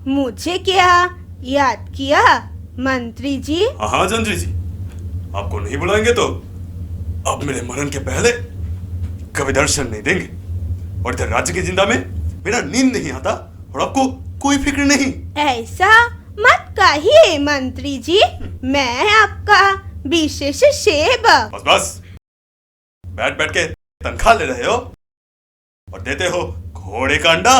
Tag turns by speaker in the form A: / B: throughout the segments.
A: मुझे क्या याद किया मंत्री जी?
B: हाँ जंत्री जी, आपको नहीं बुलाएंगे तो अब मेरे मरण के पहले कभी दर्शन नहीं देंगे। और इधर राज्य की जिंदा में मेरा नींद नहीं आता और आपको कोई फिक्र नहीं।
A: ऐसा मत कहिए मंत्री जी, मैं आपका विशेष सेवक।
B: बस बस, बैठ बैठ के तनख्वाह ले रहे हो और देते हो घोड़े का अंडा।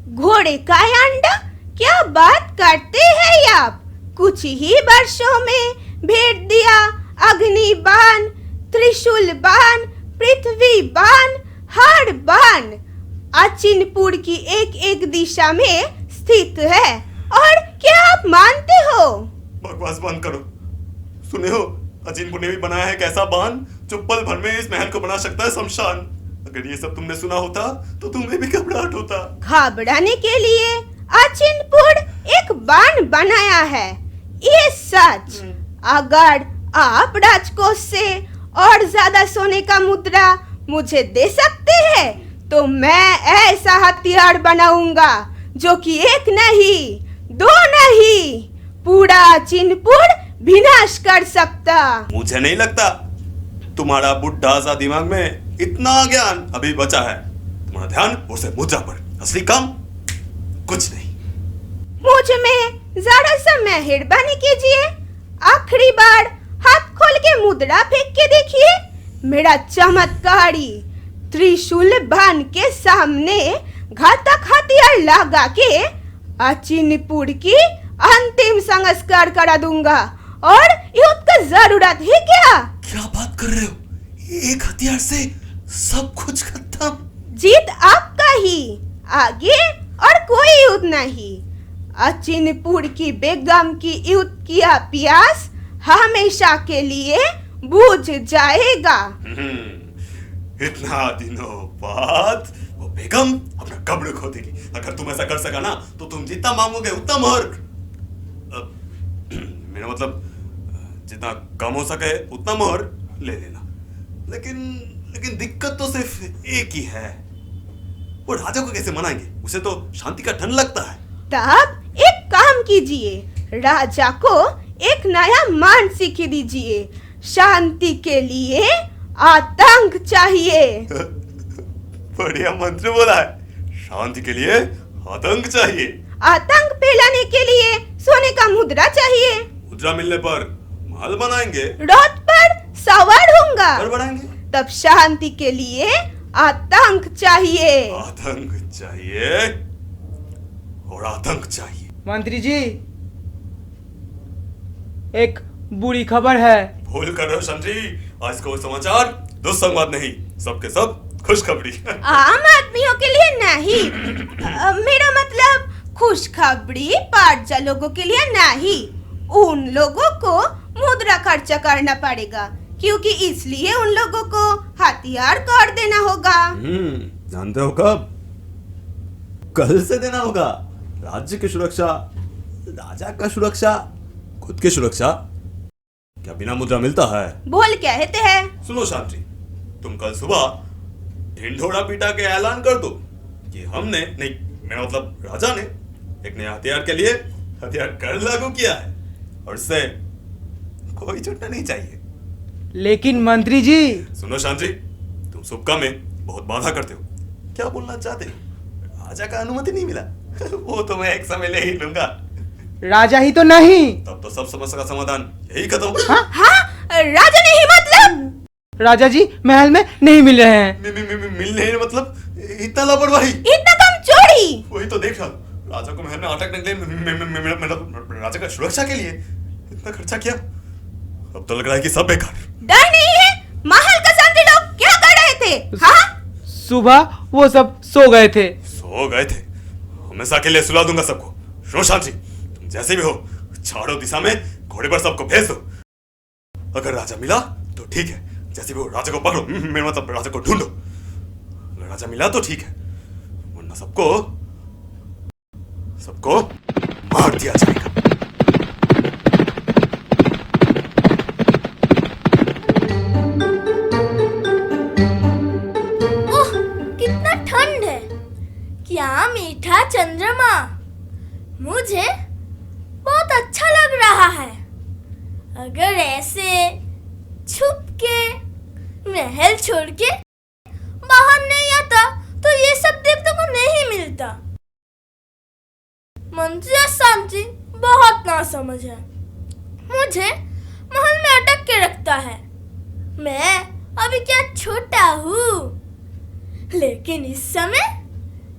A: घोड़े का अंडा? क्या बात करते हैं आप? कुछ ही वर्षों में भेज दिया अग्नि बाण, त्रिशूल बाण, पृथ्वी बाण, हर बाण अचिनपुर की एक एक दिशा में स्थित है। और क्या आप मानते हो?
B: बकवास बंद करो। सुने हो, अचिनपुर ने भी बनाया है एक ऐसा बाण जो पल भर में इस महल को बना सकता है शमशान। अगर ये सब तुमने सुना होता तो तुम्हें भी घबराहट होता।
A: घबराने के लिए अचिनपुर एक बाण बनाया है, ये सच। अगर आप राजकोष से और ज्यादा सोने का मुद्रा मुझे दे सकते हैं तो मैं ऐसा हथियार बनाऊंगा जो कि एक नहीं, दो नहीं, पूरा अचिनपुर विनाश कर सकता।
B: मुझे नहीं लगता तुम्हारा बुढ़ा सा दिमाग में इतना ज्ञान अभी बचा है। तुम्हारा ध्यान उसे मुद्रा पर, असली काम कुछ नहीं।
A: मुझ में जरा सा मेहरबानी कीजिए, आखिरी बार हाथ खोल के मुद्रा फेंक के देखिए। मेरा चमत्कारी त्रिशूल बाण के सामने घातक हथियार लगा के अचिनपुर की अंतिम संस्कार करा दूंगा। और युद्ध का जरूरत है क्या?
B: क्या बात कर रहे हो? एक हथियार से सब कुछ खत्म?
A: जीत आपका ही, आगे और कोई युद्ध नहीं। अचिनपुर की बेगम की युद्ध किया प्यास हमेशा के लिए बुझ जाएगा।
B: इतना दिनों बाद वो बेगम अपना कब्र खो देगी। अगर तुम ऐसा कर सका ना तो तुम जितना मांगोगे उतना मोहर, मेरा मतलब जितना कम हो सके उतना मोहर ले लेना। लेकिन दिक्कत तो सिर्फ एक ही है, वो राजा को कैसे मनाएंगे? उसे तो शांति का ठंड लगता है।
A: तब एक काम कीजिए, राजा को एक नया मान सीख दीजिए। शांति के लिए आतंक चाहिए।
B: बढ़िया मंत्र बोला है, शांति के लिए आतंक चाहिए।
A: आतंक फैलाने के लिए सोने का मुद्रा चाहिए।
B: मुद्रा मिलने पर महल बनाएंगे,
A: रथ पर सवार होऊंगा,
B: घर बनाएंगे।
A: तब शांति के लिए आतंक चाहिए।
B: आतंक चाहिए और आतंक चाहिए।
C: मंत्री जी, एक बुरी खबर है।
B: भूल कर रहे हो संतरी, आज का वो समाचार दुस्संवाद नहीं, सबके सब खुशखबरी।
A: आम आदमियों के लिए नहीं, मेरा मतलब खुशखबरी पारजा लोगों के लिए नहीं। उन लोगों को मुद्रा खर्चा करना पड़ेगा क्योंकि इसलिए उन लोगों को हथियार कर देना होगा।
B: जानते हो कब? कल से देना होगा। राज्य की सुरक्षा, राजा का सुरक्षा, खुद की सुरक्षा क्या बिना मुद्रा मिलता है?
A: बोल कहते हैं।
B: सुनो शांति, तुम कल सुबह ढिंढोरा पीटा के ऐलान कर दो कि हमने नहीं, मेरा मतलब राजा ने एक नया हथियार के लिए हथियार कर लागू किया है और इससे कोई छूटना नहीं चाहिए।
C: लेकिन मंत्री जी।
B: सुनो शांति, तुम शुभ काम में बहुत बाधा करते हो। क्या बोलना चाहते हो? राजा का अनुमति नहीं मिला? वो तो मैं एक समय ले ही लूंगा।
C: राजा ही तो नहीं।
B: तब तो सब समस्या का समाधान यही खत्म।
A: हाँ, राजा नहीं मतलब?
C: राजा जी महल में नहीं मिल रहे हैं।
B: मिलने हैं मतलब? इतना लापरवाही,
A: इतना कम चोरी।
B: वही तो देखा, राजा को महल में अटकने के लिए, राजा का सुरक्षा के लिए इतना खर्चा किया। अब तो लग रहा है कि सब बेकार।
A: डर नहीं है? महल का शांति लोग क्या कर रहे थे? हाँ?
C: सुबह वो सब सो गए थे।
B: सो गए थे? हमेशा के लिए सुला दूंगा सबको। सुनो शांति, तुम जैसे भी हो चारों दिशा में घोड़े पर सबको भेज दो। अगर राजा मिला तो ठीक है, जैसे भी हो राजा को पकड़ो, मेरा मतलब राजा को ढूंढो। अगर राजा मिला तो ठीक है, वरना सबको मार दिया जाएगा।
D: ओह, कितना ठंड है। क्या मीठा चंद्रमा। मुझे बहुत अच्छा लग रहा है। अगर ऐसे छुप के महल छोड़ के बाहर नहीं आता तो ये सब देखने को नहीं मिलता। मंत्री और शांति बहुत नासमझ है, मुझे महल में अटक के रखता है। मैं अभी क्या छोटा हूँ, लेकिन इस समय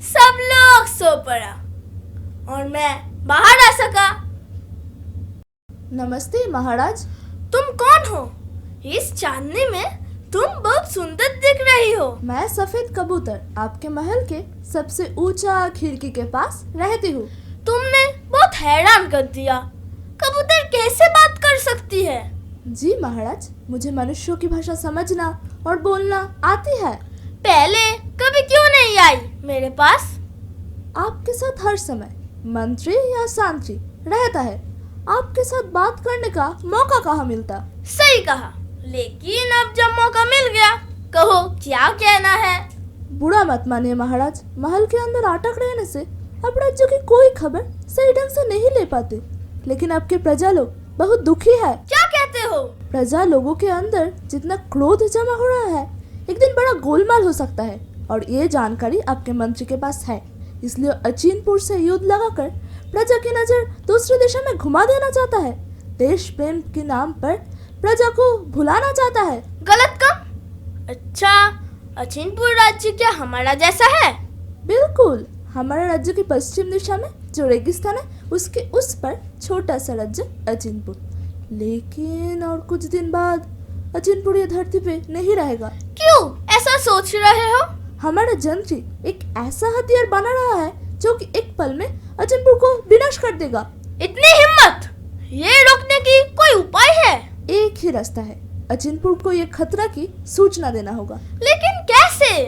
D: सब लोग सो पड़ा और मैं बाहर आ सका।
E: नमस्ते महाराज।
D: तुम कौन हो? इस चांदनी में तुम बहुत सुंदर दिख रही हो।
E: मैं सफेद कबूतर आपके महल के सबसे ऊंचा खिड़की के पास रहती हूँ।
D: तुमने बहुत हैरान कर दिया। कबूतर कैसे बात कर सकती है?
E: जी महाराज, मुझे मनुष्यों की भाषा समझना और बोलना आती है।
D: पहले कभी क्यों नहीं आई मेरे पास?
E: आपके साथ हर समय मंत्री या शांति रहता है, आपके साथ बात करने का मौका कहाँ मिलता?
D: सही कहा, लेकिन अब जब मौका मिल गया, कहो क्या कहना है?
E: बुरा मत मानिए महाराज, महल के अंदर अटक रहने से आप राज्य की कोई खबर सही ढंग से नहीं ले पाते, लेकिन आपके प्रजा लोग बहुत दुखी है।
D: क्या कहते हो?
E: प्रजा लोगों के अंदर जितना क्रोध जमा हो रहा है, एक दिन बड़ा गोलमाल हो सकता है और ये जानकारी आपके मंत्री के पास है। इसलिए अचिनपुर से युद्ध लगाकर प्रजा की नजर दूसरी दिशा में घुमा देना चाहता है। देश प्रेम के नाम पर प्रजा को भुलाना चाहता है।
D: गलत काम। अच्छा, अचिनपुर राज्य क्या हमारा जैसा है?
E: बिल्कुल, हमारे राज्य की पश्चिम दिशा में जो रेगिस्तान है उसके उस पर छोटा सा राज्य अचिनपुर। लेकिन और कुछ दिन बाद अचिनपुर ये धरती पे नहीं रहेगा।
D: क्यों ऐसा सोच रहे हो?
E: हमारा जंत्री एक ऐसा हथियार बना रहा है जो कि एक पल में अचिनपुर को विनाश कर देगा।
D: इतनी हिम्मत! ये रोकने की कोई उपाय है?
E: एक ही रास्ता है, अचिनपुर को ये खतरा की सूचना देना होगा।
D: लेकिन कैसे?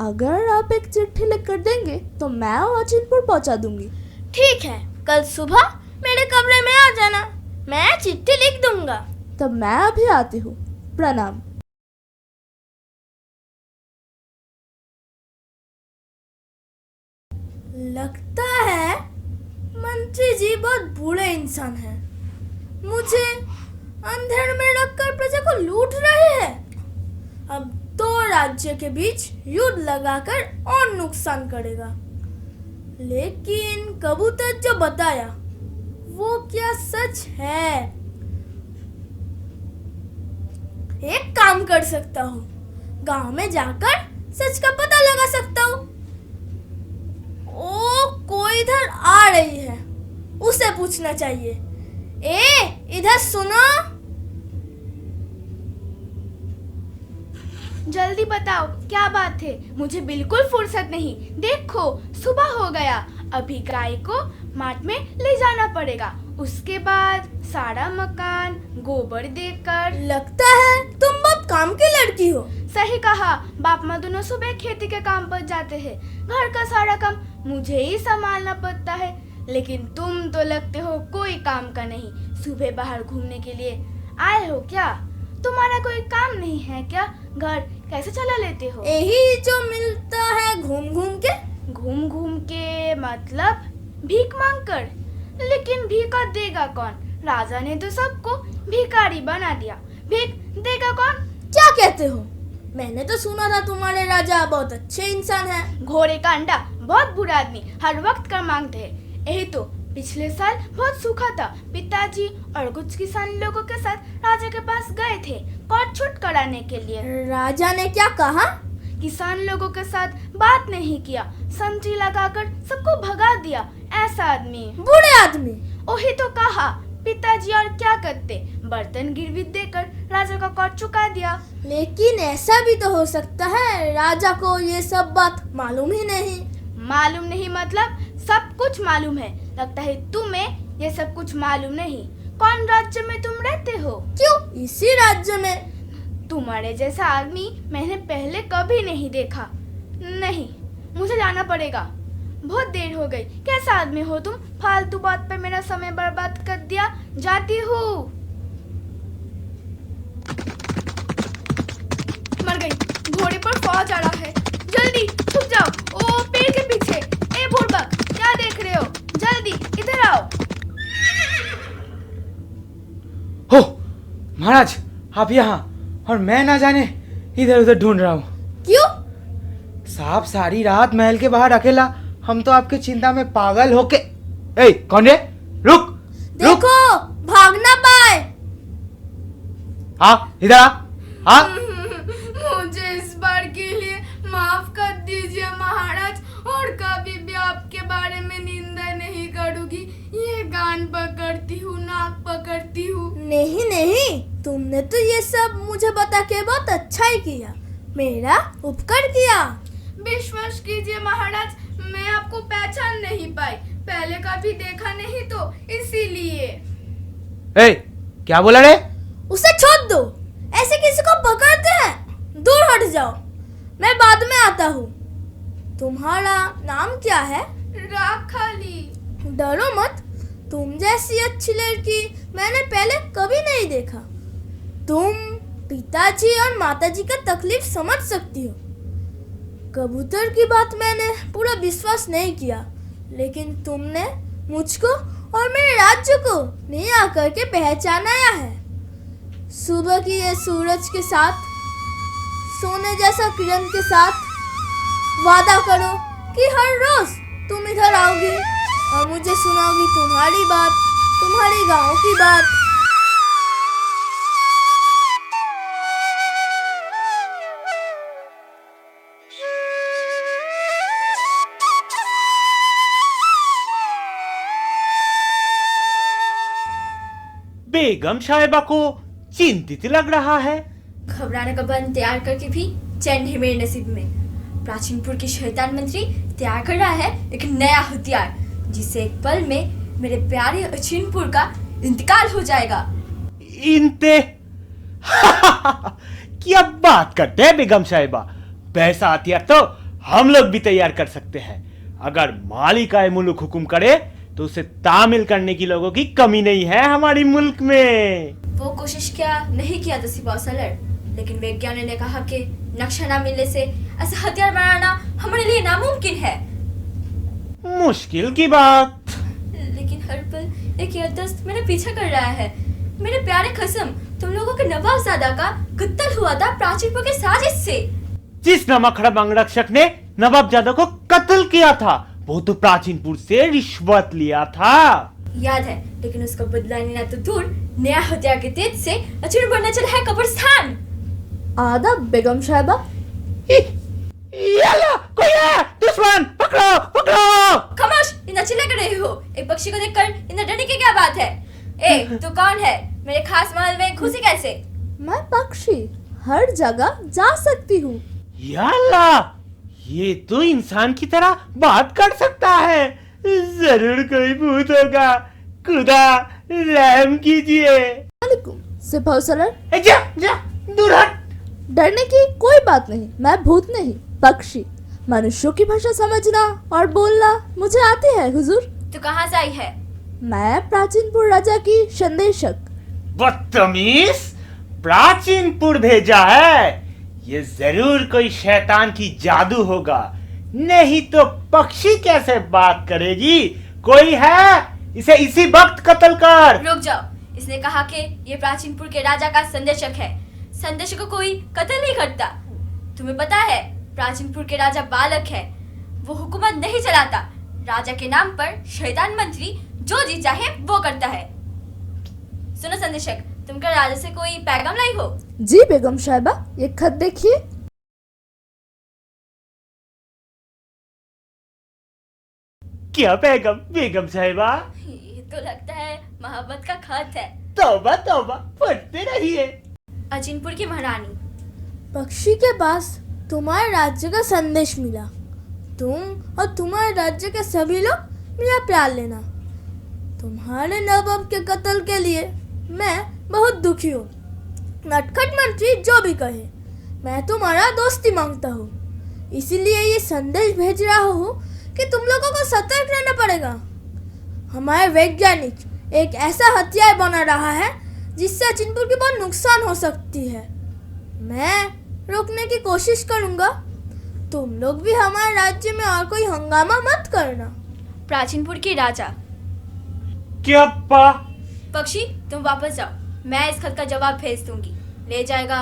E: अगर आप एक चिट्ठी लिख कर देंगे तो मैं अचिनपुर पहुंचा दूंगी।
D: ठीक है, कल सुबह मेरे कमरे में आ जाना, मैं चिट्ठी लिख दूंगा।
E: तब मैं अभी आती हूँ। प्रणाम।
D: लगता है मंत्री जी बहुत बुरे इंसान हैं। मुझे अंधेरे में रखकर प्रजा को लूट रहे हैं। अब दो राज्य के बीच युद्ध लगाकर और नुकसान करेगा। लेकिन कबूतर जो बताया वो क्या सच है? एक काम कर सकता हूँ, गांव में जाकर सच का पता लगा सकता हूँ। ओ, कोई इधर आ रही है, उसे पूछना चाहिए। इधर सुनो।
A: जल्दी बताओ क्या बात है, मुझे बिल्कुल फुर्सत नहीं। देखो सुबह हो गया, अभी गाय को माठ में ले जाना पड़ेगा, उसके बाद सारा मकान गोबर देकर।
D: लगता है तुम बहुत काम की लड़की हो।
A: सही कहा, बाप माँ दोनों सुबह खेती के काम पर जाते हैं, घर का सारा काम मुझे ही संभालना पड़ता है। लेकिन तुम तो लगते हो कोई काम का नहीं, सुबह बाहर घूमने के लिए आए हो क्या? तुम्हारा कोई काम नहीं है क्या? घर कैसे चला लेते हो?
D: यही जो मिलता है घूम घूम के।
A: घूम घूम के मतलब भीख मांग कर? लेकिन भीख देगा कौन? राजा ने तो सबको भिखारी बना दिया, भीख देगा कौन?
D: क्या कहते हो? मैंने तो सुना था तुम्हारे राजा बहुत अच्छे इंसान हैं।
A: घोड़े का अंडा, बहुत बुरा आदमी, हर वक्त कर मांगते हैं। यही तो पिछले साल बहुत सूखा था, पिताजी और कुछ किसान लोगों के साथ राजा के पास गए थे कर छूट कराने के लिए।
D: राजा ने क्या कहा?
A: किसान लोगों के साथ बात नहीं किया, संतरी लगाकर सबको भगा दिया। ऐसा आदमी,
D: बुरे आदमी।
A: वही तो कहा। पिताजी और क्या करते, बर्तन गिरवी देकर राजा का कर चुका दिया।
D: लेकिन ऐसा भी तो हो सकता है राजा को ये सब बात मालूम ही नहीं।
A: मालूम नहीं मतलब सब कुछ मालूम है। लगता है तुम्हें ये सब कुछ मालूम नहीं। कौन राज्य में तुम रहते हो?
D: क्यों इसी राज्य में?
A: तुम्हारे जैसा आदमी मैंने पहले कभी नहीं देखा। नहीं, मुझे जाना पड़ेगा, बहुत देर हो गई। कैसा आदमी हो तुम, फालतू बात पे मेरा समय बर्बाद कर दिया। जाती हूँ। मर गई, घोड़े पर फौज आ रहा है, जल्दी छुप जाओ। ओ पेड़ के पीछे। ए बुड़बक, क्या देख रहे हो? जल्दी इधर
C: महाराज आप यहाँ, और मैं ना जाने इधर उधर ढूंढ रहा हूँ।
D: क्यों?
C: साहब सारी रात महल के बाहर अकेला, हम तो आपके चिंता में पागल होके। ए कौन रे? रुक रुक,
D: देखो भाग ना पाए।
C: हाँ इधर आ।
D: मुझे इस बार के लिए माफ कर दीजिए महाराज, और कभी भी आपके बारे में निंदा नहीं करूंगी। ये कान पकड़ती हूँ, नाक पकड़ती हूँ। नहीं नहीं, तुमने तो ये सब मुझे बता के बहुत अच्छा ही किया, मेरा उपकार किया। विश्वास कीजिए महाराज, मैं आपको पहचान नहीं पाई, पहले कभी देखा नहीं तो इसीलिए।
C: ए क्या बोला रे?
D: उसे छोड़ दो, ऐसे किसी को पकड़ते हैं? दूर हट जाओ, मैं बाद में आता हूँ। तुम्हारा नाम क्या है? राखाली। डरो मत, तुम जैसी अच्छी लड़की मैंने पहले कभी नहीं देखा। तुम पिताजी और माताजी का तकलीफ समझ सकती हो। कबूतर की बात मैंने पूरा विश्वास नहीं किया, लेकिन तुमने मुझको और मेरे राज्य को नया करके पहचानाया है। सुबह की ये सूरज के साथ, सोने जैसा किरण के साथ वादा करो कि हर रोज तुम इधर आओगी और मुझे सुनाओगी तुम्हारी बात, तुम्हारे गांव की बात।
F: बेगम साहिबा को चिंतित लग रहा है।
G: घबराने का बंद तैयार करके भी चैन नहीं मेरे नसीब में। प्राचीनपुर की शैतान मंत्री तैयार कर रहा है एक नया हथियार, जिससे एक पल में मेरे प्यारे अचिनपुर का इंतकाल हो जाएगा।
F: इनते क्या बात करते हैं बेगम साहिबा, वैसा हथियार तो हम लोग भी तैयार कर सकते हैं। अगर मालिक आए मुल्क हुक्म करे तो उसे तामिल करने की लोगों की कमी नहीं है हमारी मुल्क में।
G: वो कोशिश क्या नहीं किया था सिपा सलर, लेकिन वैज्ञानिक ने कहा कि नक्शा ना मिलने से ऐसा हथियार बनाना हमारे लिए नामुमकिन है।
F: मुश्किल की बात।
G: लेकिन हर पल एक याददाश्त मेरा पीछा कर रहा है। मेरे प्यारे कसम, तुम लोगों के नवाबजादा का कत्ल हुआ था प्राचीनपुर के साजिश से।
F: जिस नमकहराम अंगरक्षक ने नवाबजादा को कत्ल किया था वो तो प्राचीनपुर से रिश्वत लिया था।
G: याद है, लेकिन उसका बदला लेना तो दूर, नया हथियार के तेज से अचूर बनना चला है कब्रिस्तान।
E: आदाब बेगम साहिबा।
F: याला कोई है, दुश्मन पकड़ो पकड़ो।
G: खामोश, इतना चिल्ला कर रहे हो? एक पक्षी को देखकर इतना डरने की क्या बात है? ए तू कौन है? मेरे खास महल में घुसी कैसे?
E: मैं पक्षी हर जगह जा सकती हूँ।
F: याला ये तो इंसान की तरह बात कर सकता है। जरूर कोई भूत होगा, खुदा रहम कीजिए।
E: वालेकुम सिपाही सलर।
F: जा जा दूर हट।
E: डरने की कोई बात नहीं, मैं भूत नहीं पक्षी। मनुष्यों की भाषा समझना और बोलना मुझे आती है हुजूर।
G: तू कहाँ से आई है?
E: मैं प्राचीनपुर राजा की संदेशक।
F: बदतमीज, प्राचीनपुर भेजा है। ये जरूर कोई शैतान की जादू होगा, नहीं तो पक्षी कैसे बात करेगी? कोई है? इसे इसी वक्त कत्ल कर।
G: रुक जाओ, इसने कहा कि ये प्राचीनपुर के राजा का संदेशक है। संदेशक को कोई कत्ल नहीं करता। तुम्हें पता है प्राचीनपुर के राजा बालक है, वो हुकूमत नहीं चलाता। राजा के नाम पर शैतान मंत्री जो जी चाहे वो करता है। सुनो संदेशक, तुम क्या राजा से कोई पैगाम लाई हो?
E: जी बेगम साहिबा, ये खत देखिए।
F: क्या पैगाम बेगम साहिबा?
G: ये तो लगता है मोहब्बत का खत है।
F: तौबा तौबा, पढ़ते रहिए।
G: अचिनपुर की महारानी,
D: पक्षी के पास तुम्हारे राज्य का संदेश मिला। तुम और तुम्हारे राज्य के सभी लोग मेरा प्यार लेना। तुम्हारे नवाब के कत्ल के लिए मैं बहुत दुखी हूँ। नटखट मंत्री जो भी कहे, मैं तुम्हारा दोस्ती मांगता हूँ। इसीलिए ये संदेश भेज रहा हूँ कि तुम लोगों को सतर्क रहना पड़ेगा। हमारे वैज्ञानिक एक ऐसा हथियार बना रहा है जिससे अचिनपुर की बहुत नुकसान हो सकती है। मैं रोकने की कोशिश करूँगा। तुम लोग भी हमारे राज्य में और कोई हंगामा मत करना।
G: प्राचीनपुर के राजा।
F: क्या पा?
G: पक्षी तुम वापस जाओ, मैं इस खत का जवाब भेज दूंगी। ले जाएगा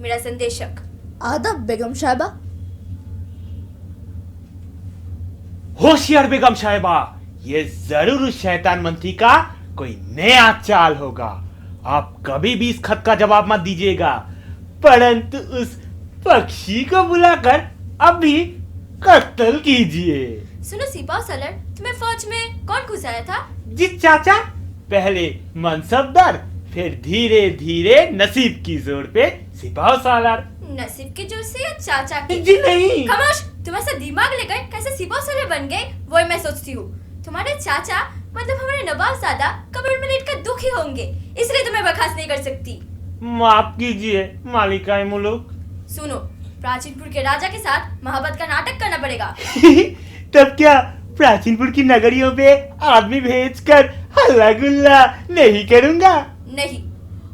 G: मेरा संदेशक।
E: आदब बेगम साहिबा।
F: होशियार बेगम साहिबा, ये जरूर उस शैतान मंत्री का कोई नया चाल होगा। आप कभी भी इस खत का जवाब मत दीजिएगा, परंतु उस पक्षी को बुलाकर अभी कत्ल कीजिए।
G: सुनो सिपाही सालार, तुम्हें फौज में कौन घुसाया था?
F: जी चाचा, पहले मनसबदार, फिर धीरे धीरे नसीब की जोर पे सिपाही सालार।
G: नसीब के जोर से या चाचा के?
F: जी नहीं।
G: खामोश, तुम ऐसा दिमाग लेकर कैसे सिपाही सालार बन गए, वो मैं सोचती हूँ। तुम्हारे चाचा मतलब हमारे नवाबजादा कब्र में लेटकर दुखी होंगे, इसलिए तुम्हें बर्खास्त नहीं कर सकती।
F: माफ कीजिए मालिकाए मुलुक।
G: सुनो, प्राचीनपुर के राजा के साथ मोहब्बत का नाटक करना पड़ेगा।
F: तब क्या प्राचीनपुर की नगरियों पे आदमी भेजकर हल्ला गुल्ला नहीं करूंगा?
G: नहीं,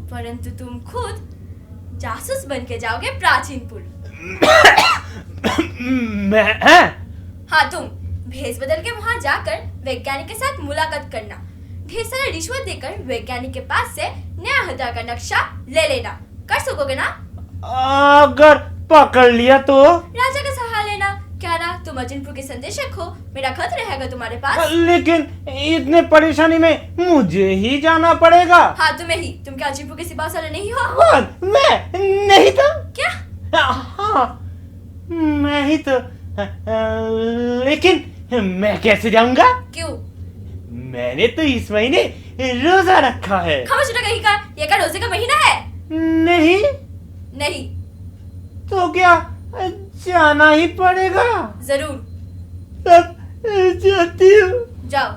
G: परंतु तुम खुद जासूस बन के जाओगे प्राचीनपुर।
F: मैं
G: हाँ, तुम भेष बदल के वहाँ जाकर वैज्ञानिक के साथ मुलाकात करना। ढेर सारा रिश्वत देकर वैज्ञानिक के पास से नया हथियार का नक्शा ले लेना। कर सकोगे ना?
F: अगर पकड़ लिया तो?
G: राजा का सहारा लेना। क्या ना तुम अचिनपुर के संदेशक हो, मेरा खत रहेगा तुम्हारे पास।
F: लेकिन इतने परेशानी में मुझे ही जाना पड़ेगा।
G: हाँ, तुम्हें ही। तुम क्या अचिनपुर के सिपाही सालार नहीं हो?
F: कौन? मैं नहीं था।
G: क्या?
F: हाँ, मैं ही तो। लेकिन मैं कैसे जाऊंगा?
G: क्यों?
F: मैंने तो इस महीने रोजा रखा है।
G: खामोश रहो कहीं का। ये क्या रोजे का महीना है?
F: नहीं
G: नहीं।
F: तो क्या जाना ही पड़ेगा?
G: जरूर
F: तब जाती हूँ।
G: जाओ।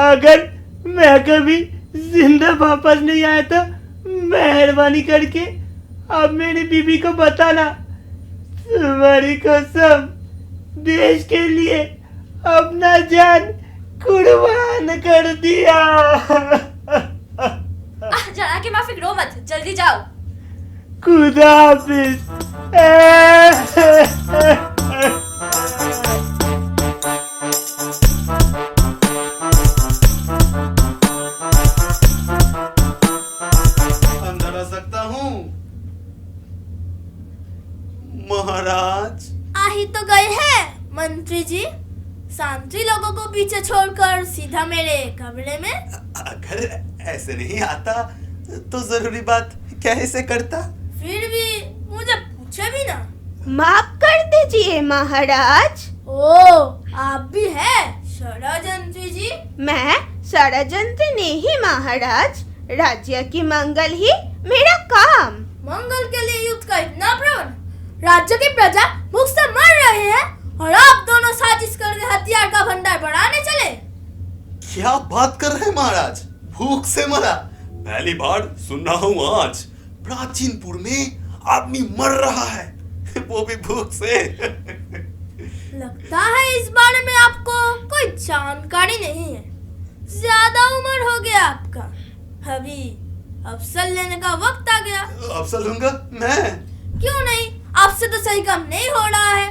F: अगर मैं कभी जिंदा वापस नहीं आया तो मेहरबानी करके अब मेरी बीबी को बताना, तुम्हारी कसम, देश के लिए अपना जान कुर्बान कर दिया।
G: जना के माफिक रो मत, जल्दी जाओ।
F: खुदा हाफिज।
B: अंदर आ सकता हूँ महाराज?
D: आ ही तो गए हैं मंत्री जी। शांति लोगों को पीछे छोड़कर सीधा मेरे कमरे में।
B: अगर ऐसे नहीं आता तो जरूरी बात कैसे करता?
D: फिर भी मुझे पूछे भी ना।
A: माफ कर दीजिए महाराज।
D: ओ, आप भी है षड्यंत्री जी?
A: मैं षड्यंत्र नहीं महाराज, राज्य की मंगल ही मेरा काम।
D: मंगल के लिए युद्ध का इतना प्रबंध? राज्य की प्रजा भूख से मर रहे हैं और आप दोनों साजिश करके हथियार का भंडार बढ़ाने चले।
B: क्या बात कर रहे हैं महाराज? भूख से मरा? पहली बार सुन रहा हूँ आज। प्राचीनपुर में आदमी मर रहा है, वो भी भूख से।
D: लगता है इस बारे में आपको कोई जानकारी नहीं है। ज्यादा उम्र हो गया आपका, अभी अफसल लेने का वक्त आ गया।
B: अफसल लूंगा मैं?
D: क्यों नहीं, आपसे तो सही काम नहीं हो रहा है।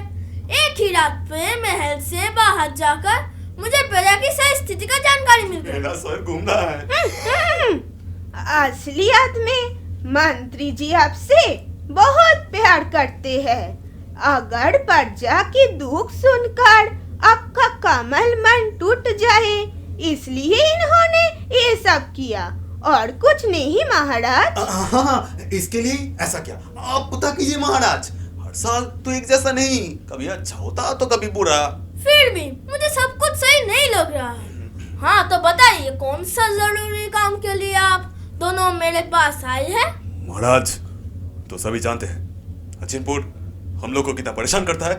D: एक ही रात में महल से बाहर जाकर मुझे प्रजा की सही स्थिति का जानकारी मिल गई।
B: मेरा सर घूम रहा है।
A: असलियत में मंत्री जी आपसे बहुत प्यार करते हैं। अगर प्रजा की दुख सुनकर आपका कमल मन टूट जाए, इसलिए इन्होंने ये सब किया और कुछ नहीं महाराज।
B: हाँ, इसके लिए ऐसा क्या? आप पता कीजिए महाराज, हर साल तो एक जैसा नहीं, कभी अच्छा होता तो कभी बुरा।
D: फिर भी मुझे सब कुछ सही नहीं लग रहा है। हाँ तो बताइए, कौन सा जरूरी काम के लिए आप दोनों मेरे पास आए हैं?
B: महाराज तो सभी जानते हैं अचिनपुर हम लोग को कितना परेशान करता है।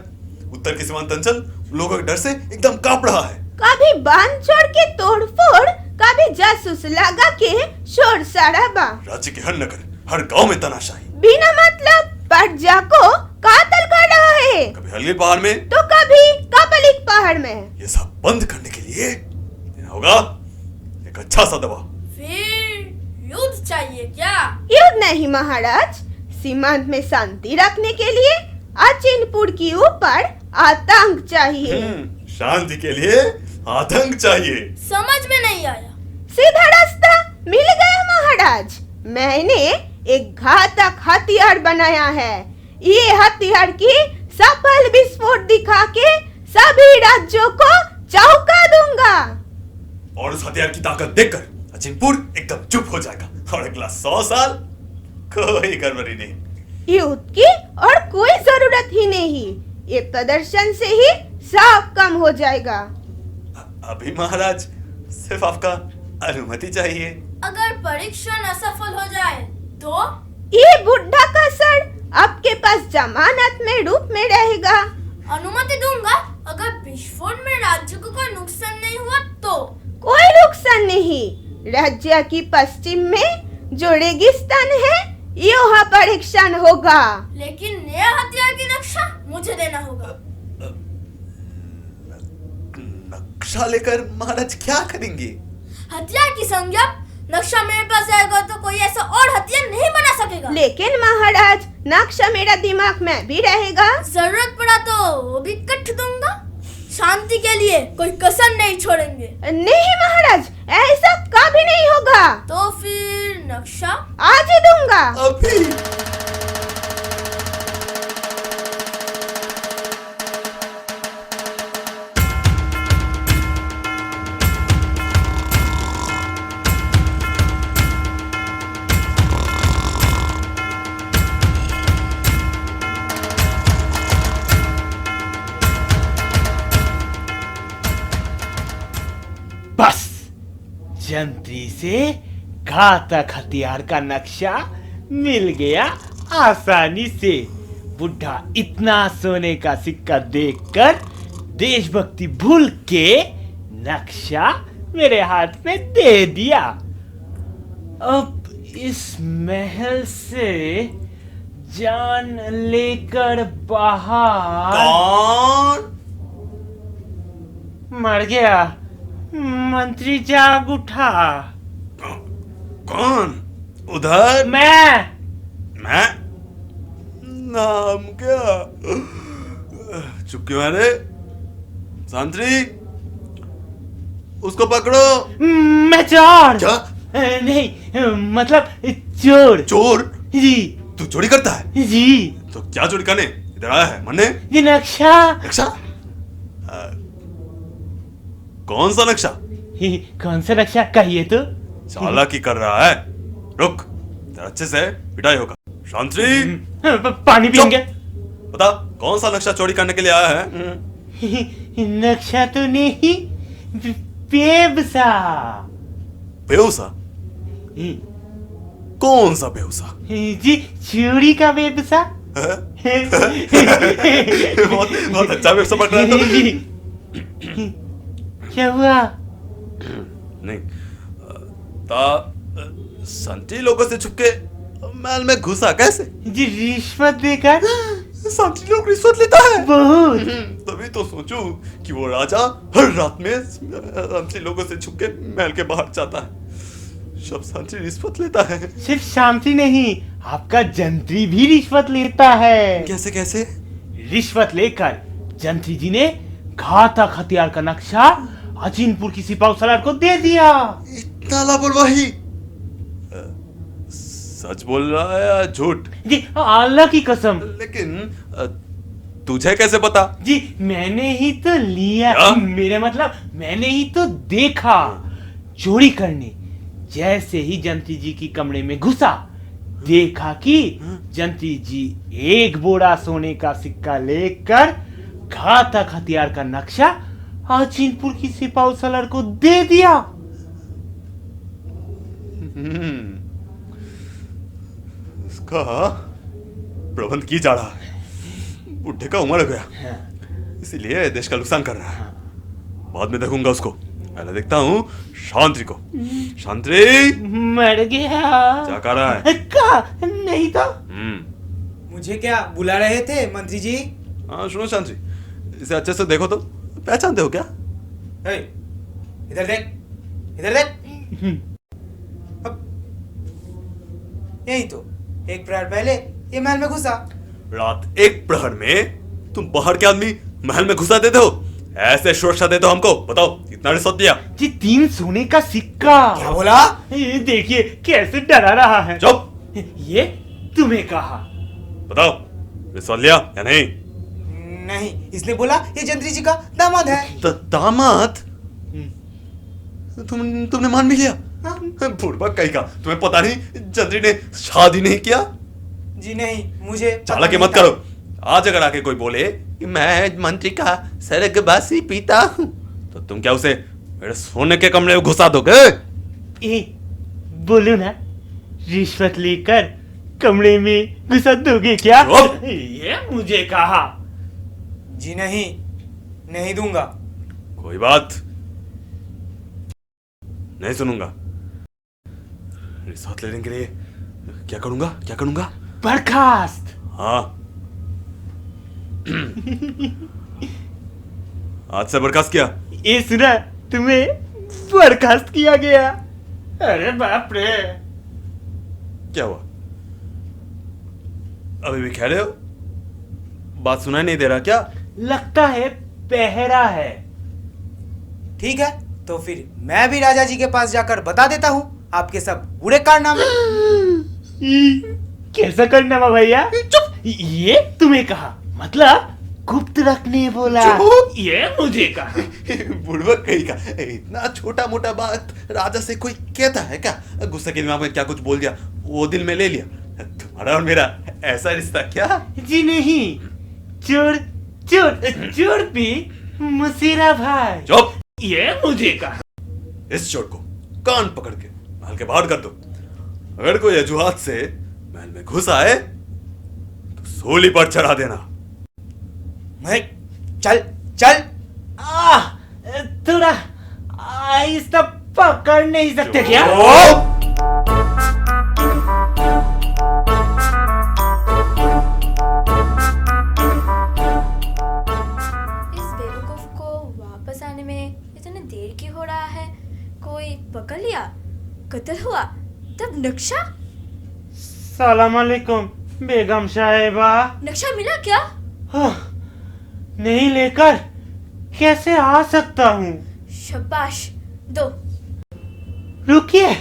B: उत्तर की सीमांत अंचल लोगों के डर से एकदम कांप रहा है।
A: कभी बांध छोड़ के तोड़फोड़, कभी जासूस लगा के शोर शराबा,
B: राज्य के हर नगर हर गांव में तनाशाही,
A: बिना मतलब प्रजा को कातल कर रहा है।
B: कभी हलगिर पहाड़ में
A: तो कभी कापलिक पहाड़ में।
B: ये सब बंद करने के लिए देना होगा एक अच्छा सा दवा।
D: फिर युद्ध चाहिए क्या?
A: युद्ध नहीं महाराज, सीमांत में शांति रखने के लिए अचिनपुर के ऊपर आतंक चाहिए।
B: शांति के लिए आतंक चाहिए।
D: समझ में नहीं आया।
A: सीधा रास्ता मिल गया महाराज। मैंने एक घातक हथियार बनाया है। ये हथियार की सफल विस्फोट दिखा के सभी राज्यों को चौंका दूंगा।
B: और उस हथियार की ताकत देखकर अचिनपुर एकदम चुप हो जाएगा और अगला 100 साल कोई गड़बड़ी नहीं।
A: युद्ध की और कोई जरूरत ही नहीं। ये प्रदर्शन से ही सब कम हो जाएगा।
B: अभी महाराज सिर्फ आपका अनुमति चाहिए।
D: अगर परीक्षण असफल हो जाए तो?
A: ये बुढ़ा का सर आपके पास जमानत में रूप में रहेगा।
D: अनुमति दूंगा अगर विस्फोट में राज्य को कोई नुकसान नहीं हुआ तो।
A: कोई नुकसान नहीं। राज्य की पश्चिम में जो रेगिस्तान है यहाँ परीक्षण होगा।
D: लेकिन नया हथियार की नक्शा मुझे देना होगा।
B: नक्शा लेकर महाराज क्या करेंगे?
D: हथियार की संज्ञा नक्शा मेरे पास आएगा तो कोई ऐसा और हथियार नहीं बना सकेगा।
A: लेकिन महाराज नक्शा मेरा दिमाग में भी रहेगा।
D: जरूरत पड़ा तो वो भी कट दूंगा। शांति के लिए कोई कसर नहीं छोड़ेंगे।
A: नहीं महाराज, ऐसा कभी नहीं होगा।
D: तो फिर नक्शा
A: आज ही दूंगा।
B: अभी
F: बस जंत्री से घातक हथियार का नक्शा मिल गया आसानी से। बुढ़ा इतना सोने का सिक्का देखकर देशभक्ति भूल के नक्शा मेरे हाथ में दे दिया। अब इस महल से जान लेकर बाहर।
B: कौन?
F: मर गया। मंत्री जाग उठा।
B: कौन? उधर? मैं? नाम क्या? चुप क्यों है रे? संतरी, उसको पकड़ो।
F: मैं चोर।
B: क्या?
F: नहीं, मतलब चोर।
B: चोर?
F: जी
B: तू चोरी करता है?
F: जी।
B: तो क्या चोरी करने इधर आया है? मरने?
F: ये नक्शा।
B: नक्शा? कौन सा नक्शा?
F: कौन सा नक्शा कहिए तो।
B: चालाकी कर रहा है। रुक, तेरा अच्छे से पिटाई होगा। शांति,
F: पानी पियेंगे।
B: बता कौन सा नक्शा चोरी करने के लिए आया है?
F: नक्शा तो नहीं, बेवसा।
B: बेवसा? कौन सा बेवसा?
F: जी चोरी का बेवसा।
B: बहुत बहुत अच्छा बेवसा पकड़ा है तुमने।
F: क्या हुआ?
B: नहीं, संटी लोगों से छुपके महल में घुसा कैसे?
F: जी रिश्वत देकर।
B: संटी लोग रिश्वत लेता है?
F: बहुत।
B: तभी तो सोचूं कि वो राजा हर रात में संटी लोगों से छुपके महल के बाहर जाता है। सब संटी रिश्वत लेता है।
F: सिर्फ शांति नहीं, आपका जंत्री भी रिश्वत लेता है।
B: कैसे कैसे?
F: रिश्वत लेकर जंत्री जी ने घातक हथियार का नक्शा अजीनपुर की सिपाही सलार को दे दिया।
B: इतना लापरवाही? सच बोल रहा है या झूठ?
F: जी अल्लाह की कसम।
B: लेकिन तुझे कैसे पता?
F: जी मैंने ही तो लिया।
B: क्या?
F: मेरा मतलब मैंने ही तो देखा चोरी करने। जैसे ही जंत्री जी की कमरे में घुसा, देखा कि जंत्री जी एक बोरा सोने का सिक्का लेकर घातक हथियार का नक्शा अजीनपुर की सिपाही सलार को दे दिया।
B: इसका प्रबंध की जा रहा है। बुढ़े का उम्र हो गया, इसीलिए देश का नुकसान कर रहा है। बाद में देखूंगा उसको, पहले देखता हूँ शांति को। शांति
F: मर गया।
B: क्या कर रहा है?
F: का नहीं तो।
C: मुझे क्या बुला रहे थे मंत्री जी?
B: हाँ सुनो शांति, इसे अच्छे से देखो तो पहचानते हो क्या?
C: ए, इधर देख, इधर देख। यही तो एक प्रहर पहले ये महल में घुसा।
B: रात 1 प्रहर में तुम बाहर के आदमी महल में घुसा देते हो? ऐसे शोषा दे तो हमको बताओ कितना रिश्वत दिया?
F: जी 3 सोने का सिक्का।
C: क्या बोला?
F: ये देखिए कैसे डरा रहा है।
B: चुप।
F: ये तुम्हें कहा।
B: बताओ रिश्वत लिया या नहीं?
C: नहीं, इसने बोला ये जंत्री जी का दामाद है।
B: दामाद? तुमने मान भी लिया? बुड़बक कहीं का, तुम्हें पता नहीं जंत्री ने शादी नहीं किया?
C: जी नहीं, मुझे
B: चालाकी मत करो। आज अगर आके कोई बोले कि मैं मंत्री का स्वर्गवासी पिता हूं, तो तुम क्या उसे मेरे सोने के कमरे में घुसा दोगे?
F: ए, बोलो ना, रिश्वत लेकर कमरे में घुसा दोगे क्या?
B: चुप।
F: ये मुझे कहा।
C: जी नहीं, नहीं दूंगा।
B: कोई बात नहीं सुनूंगा। रिश्वत लेने के लिए क्या करूंगा? क्या करूंगा?
F: बर्खास्त।
B: हाँ आज से बर्खास्त किया।
F: ये सुना, तुम्हें बर्खास्त किया गया। अरे बाप रे।
B: क्या हुआ? अभी भी कह रहे हो? बात सुनाई नहीं दे रहा क्या?
F: लगता है पहरा है।
C: ठीक है, तो फिर मैं भी राजा जी के पास जाकर बता देता हूँ आपके सब बुरे कारनामे।
F: कैसा करना भैया? चुप। ये तुम्हें कहा, मतलब गुप्त रखने बोला।
B: चुप।
F: ये मुझे कहा।
B: बुड़बक कहीं का, इतना छोटा मोटा बात राजा से कोई कहता है क्या? गुस्से के दिमाग में क्या कुछ बोल दिया, वो दिल में ले लिया। तुम्हारा और मेरा ऐसा रिश्ता क्या?
F: जी नहीं, चोर चोर चोर भी मुसीरा भाई।
B: चुप।
F: ये मुझे कहा।
B: इस चोर को कान पकड़ के महल के बाहर कर दो। अगर कोई अजुहात से महल में घुस आए तो सूली पर चढ़ा देना।
C: मैं चल चल।
F: थोड़ा आहिस्ता पकड़ नहीं सकते क्या?
B: चुप।
G: इस बेवकूफ को वापस आने में इतनी देर क्यों हो रहा है? कोई पकड़ लिया? कत्ल हुआ? तब नक्शा?
F: सलाम अलैकुम बेगम साहिबा।
G: नक्शा मिला क्या?
F: नहीं लेकर कैसे आ सकता हूँ?
G: शाबाश, दो।
F: रुकिए,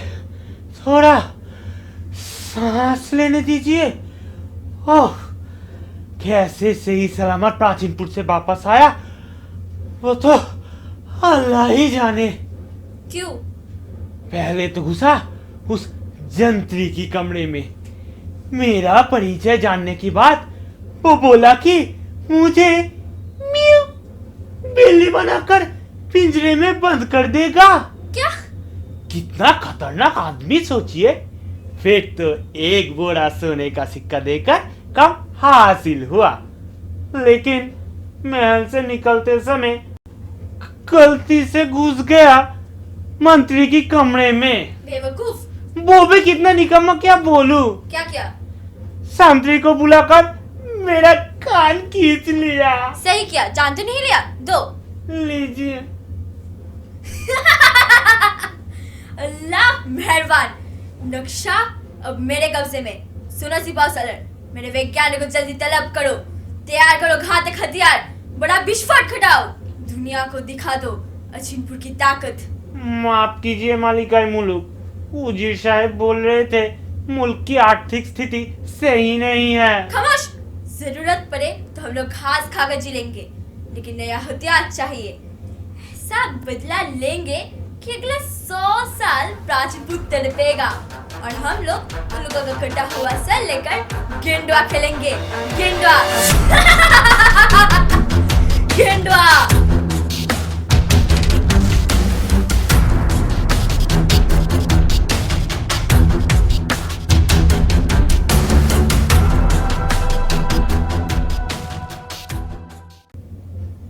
F: थोड़ा सांस लेने दीजिए। ओह, कैसे सही सलामत प्राचीनपुर से वापस आया वो तो अल्लाह ही जाने।
G: क्यों?
F: पहले तो घुसा उस जंत्री की कमरे में। मेरा परिचय जानने के बाद वो बोला कि मुझे म्यू बिल्ली बनाकर पिंजरे में बंद कर देगा।
G: क्या?
F: कितना खतरनाक आदमी सोचिए। फिर तो एक बोरा सोने का सिक्का देकर काम हासिल हुआ, लेकिन महल से निकलते समय गलती से घुस गया मंत्री की कमरे में।
G: बेवकूफ,
F: वो भी कितना निकम्मा, क्या बोलूं।
G: क्या क्या?
F: सांत्री को बुलाकर मेरा कान खींच लिया।
G: सही किया, जान तो नहीं लिया। दो।
F: लीजिए।
G: अल्लाह मेहरबान। नक्शा अब मेरे कब्जे में। सुनो सिपाही सदर, मेरे वैज्ञानिक को जल्दी तलब करो। तैयार करो घातक हथियार। बड़ा विस्फोट खटाओ। दुनिया को दिखा दो अचिनपुर की ताकत।
F: माफ कीजिए मालिकाई मुल्क, उजीर साहब बोल रहे थे मुल्क की आर्थिक स्थिति सही नहीं है।
G: खामोश। जरूरत पड़े तो हम लोग घास खाकर जी लेंगे, लेकिन नया हथियार चाहिए। ऐसा बदला लेंगे कि अगले 100 साल प्राचीनपुर तड़पेगा और हम लोग उन लोगों का कटा हुआ सर लेकर गेंडवा खेलेंगे। गेंडवा। गेंडवा।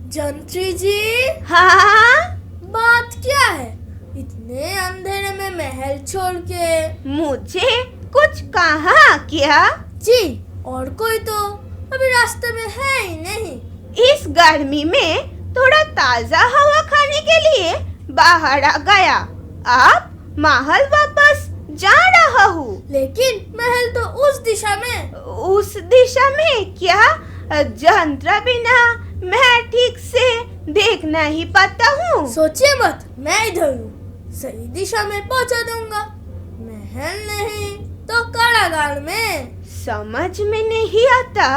D: जंत्री जी,
A: हाँ,
D: बात क्या है? इतने अंधेरे में महल छोड़ के।
A: मुझे कुछ कहा क्या?
D: जी, और कोई तो अभी रास्ते में है ही नहीं।
A: इस गर्मी में थोड़ा ताजा हवा खाने के लिए बाहर आ गया। अब महल वापस जा रहा हूँ।
D: लेकिन महल तो उस दिशा में।
A: उस दिशा में क्या? जंत्र बिना मैं ठीक से देख देखना ही पाता हूँ।
D: सोचिए मत, मैं इधर हूँ, सही दिशा में पहुंचा दूंगा। महल नहीं तो कारागार में।
A: समझ में नहीं आता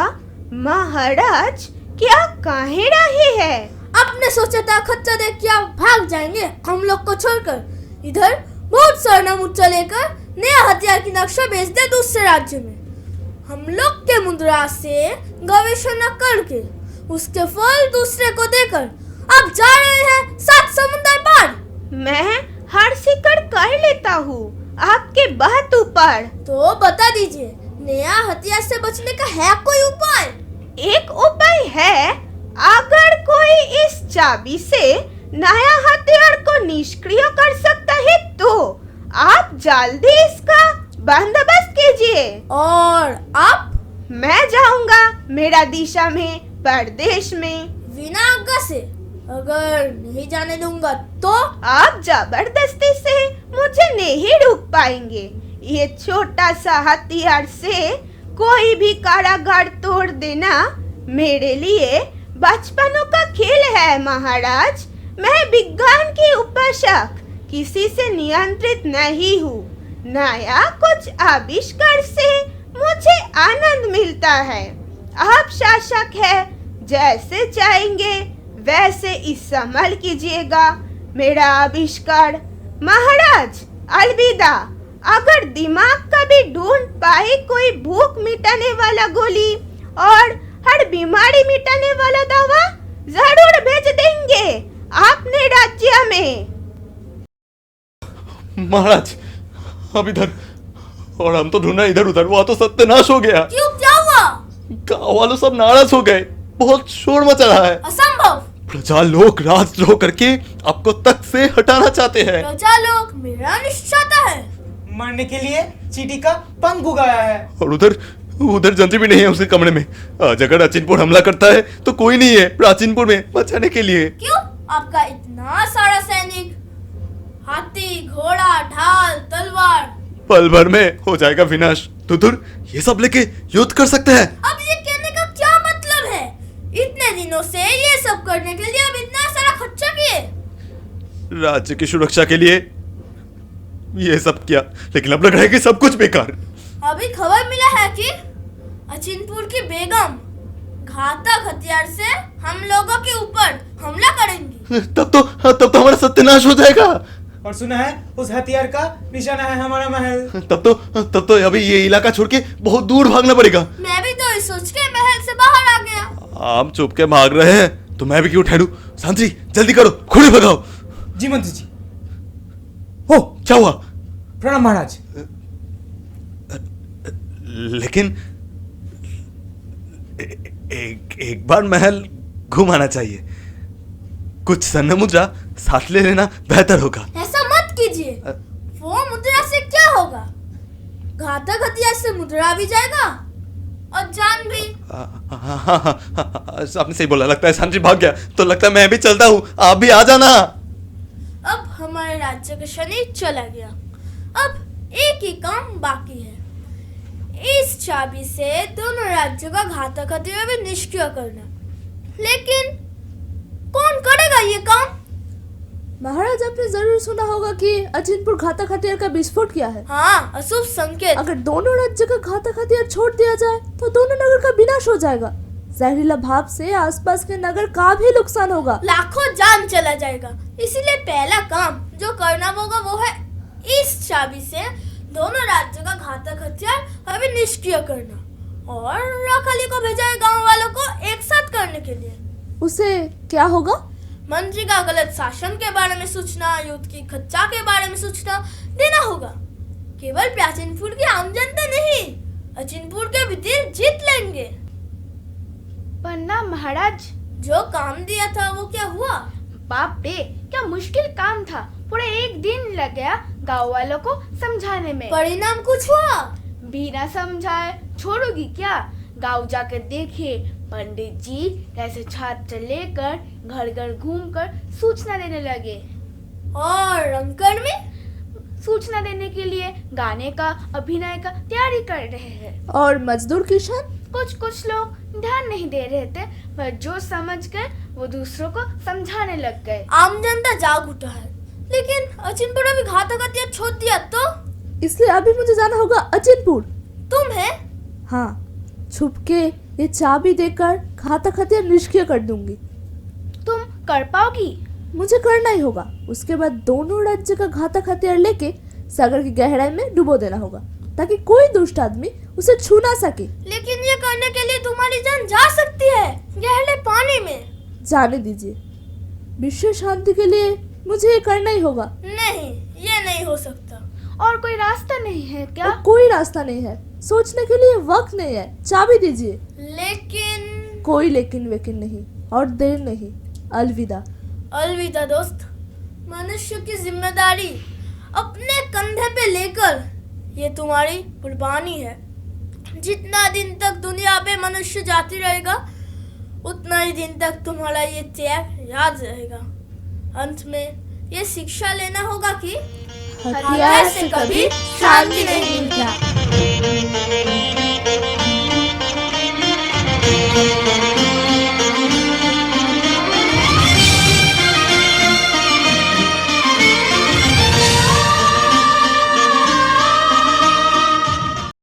A: महाराज क्या कह रहे हैं।
D: आपने सोचा था खच्चर देख के आप भाग जाएंगे हम लोग को छोड़कर। इधर बहुत सरना मुच्चा लेकर नया हथियार की नक्शा भेज दे दूसरे राज्य में। हम लोग के मुद्रा से गवेषणा करके उसके फल दूसरे को देकर आप जा रहे हैं 7 समुंदर पार।
A: मैं हर शिकार कर लेता हूँ आपके बात ऊपर।
D: तो बता दीजिए, नया हथियार से बचने का है कोई उपाय?
A: एक उपाय है, अगर कोई इस चाबी से नया हथियार को निष्क्रिय कर सकता है तो आप जल्दी इसका बंदोबस्त कीजिए।
D: और आप?
A: मैं जाऊंगा मेरा दिशा में परदेश में।
D: बिना आज्ञा से? अगर नहीं जाने दूंगा तो?
A: आप जबरदस्ती से मुझे नहीं रोक पाएंगे। ये छोटा सा हथियार से कोई भी कारागार तोड़ देना मेरे लिए बचपनों का खेल है महाराज। मैं विज्ञान की उपासक, किसी से नियंत्रित नहीं हूँ। नया कुछ आविष्कार से मुझे आनंद मिलता है। आप शासक है, जैसे चाहेंगे वैसे इस्तेमाल कीजिएगा मेरा आविष्कार। महाराज अलविदा। अगर दिमाग कभी ढूंढ पाए कोई भूख मिटाने वाला गोली और हर बीमारी मिटाने वाला दवा, जरूर भेज देंगे अपने राज्य में।
B: महाराज अब इधर, और हम तो ढूंढना इधर उधर, वहाँ तो सत्यानाश हो गया।
D: क्यों, क्या हुआ?
B: गाँव वालों सब नाराज हो गए, बहुत शोर मचा रहा है।
D: असंभव।
B: प्रजा लोग राजद्रोह करके आपको तख्त से हटाना चाहते हैं।
D: प्रजा लोग मेरा निश्चयता है।
C: मरने के लिए चींटी का पंख उगाया है।
B: और उधर जंतरी भी नहीं है उसके कमरे में। आज अगर अचिनपुर हमला करता है तो कोई नहीं है प्राचीनपुर में बचाने के लिए।
D: क्यों? आपका इतना सारा सैनिक, हाथी, घोड़ा, ढाल, तलवार।
B: पल भर में हो जाएगा विनाश। तुतुर ये सब लेके युद्ध कर सकते हैं।
D: अब ये कहने का क्या मतलब है? इतने दिनों से ये सब करने के लिए अब इतना सारा खर्चा किए।
B: राज्य की सुरक्षा के लिए ये सब किया, लेकिन अब लग रहा है कि सब कुछ बेकार।
D: अभी खबर मिला है कि अचिनपुर की बेगम घातक हथियार से हम लोगों के ऊपर हमला करेंगी।
B: तब तो हमारा सत्यानाश हो जाएगा।
C: और सुना है उस हथियार का निशाना है हमारा महल।
B: तब तो अभी ये इलाका छोड़ के बहुत दूर भागना पड़ेगा।
D: मैं भी तो इस सोच के महल से बाहर आ गया।
B: आप चुप के भाग रहे हैं तो मैं भी क्यों ठहरूं? शांति, जल्दी करो, घोड़े भगाओ।
C: जी मंत्री जी। हो,
B: क्या हुआ?
C: प्रणाम महाराज।
B: लेकिन एक बार महल घुमाना चाहिए। कुछ स्वर्ण मुद्रा साथ ले लेना बेहतर होगा।
D: ऐसा मत कीजिए। वो मुद्रा से क्या होगा? घातक हथियार से मुद्रा भी जाएगा और जान भी।
B: आपने सही बोला। लगता है शांति भाग गया, तो लगता है मैं भी चलता हूँ, आप भी आ जाना।
D: अब हमारे राज्य का शनि चला गया। अब एक ही काम बाकी है, इस चाबी से दोनों राज्यों का घातक हथियार भी निष्क्रिय करना। लेकिन कौन करेगा ये काम?
E: महाराज आपने जरूर सुना होगा कि अचिनपुर घातक हथियार का विस्फोट किया है।
D: हाँ, अशुभ संकेत।
E: अगर दोनों राज्य का घातक हथियार छोड़ दिया जाए तो दोनों नगर का विनाश हो जाएगा। जहरीला भाप से आसपास के नगर का भी नुकसान होगा।
D: लाखों जान चला जाएगा। इसीलिए पहला काम जो करना होगा वो है इस चाबी से दोनों राज्यों का घातक हथियार अभी निष्क्रिय करना, और रखली को भेजा है गांव वालों को एक साथ करने के लिए।
E: उसे क्या होगा?
D: मंत्री का गलत शासन के बारे में सूचना, युद्ध की खच्चा के बारे में सूचना देना होगा। केवल प्राचीनपुर की आम जनता नहीं, अचिनपुर के भी दिल जीत लेंगे।
A: पन्ना महाराज,
D: जो काम दिया था वो क्या हुआ?
A: बाप रे, क्या मुश्किल काम था। पूरा एक दिन लग गया गाँव वालों को समझाने में।
D: परिणाम कुछ हुआ?
A: बिना समझाए छोड़ोगी क्या? गाँव जाकर देखिए, पंडित जी कैसे छात्र लेकर घर घर घूमकर सूचना देने लगे।
D: और रंगकर्मी
A: सूचना देने के लिए गाने का, अभिनय का तैयारी कर रहे हैं।
E: और मजदूर किसान?
A: कुछ लोग ध्यान नहीं दे रहे थे, पर जो समझ गए
H: वो दूसरों को समझाने लग गए।
D: आम जनता जाग उठा है, लेकिन अचिनपुर अभी घातक हथियार छोड़ दिया तो
E: इसलिए अभी मुझे जाना होगा अचिनपुर।
D: तुम है?
E: हाँ, छुप के ये चाबी देकर घातक हथियार निष्क्रिय कर दूंगी।
H: तुम कर पाओगी?
E: मुझे करना ही होगा। उसके बाद दोनों राज्य का घातक हथियार लेके सागर की गहराई में डुबो देना होगा ताकि कोई दुष्ट आदमी उसे छू ना सके।
D: लेकिन ये करने के लिए तुम्हारी जान जा सकती है गहरे पानी में।
E: जाने दीजिए, विश्व शांति के लिए मुझे ये करना ही होगा।
D: नहीं, ये नहीं हो सकता।
H: और कोई रास्ता नहीं है क्या?
E: और कोई रास्ता नहीं है, सोचने के लिए वक्त नहीं है। चाबी दीजिए।
D: लेकिन
E: कोई लेकिन वेकिन नहीं और देर नहीं। अलविदा।
D: अलविदा दोस्त। मनुष्य की जिम्मेदारी अपने कंधे पे लेकर ये तुम्हारी कुर्बानी है। जितना दिन तक दुनिया पे मनुष्य जाती रहेगा उतना ही दिन तक तुम्हारा ये त्याग याद रहेगा। अंत में ये शिक्षा लेना होगा कि
E: हथियार
D: से कभी शांति नहीं मिलता।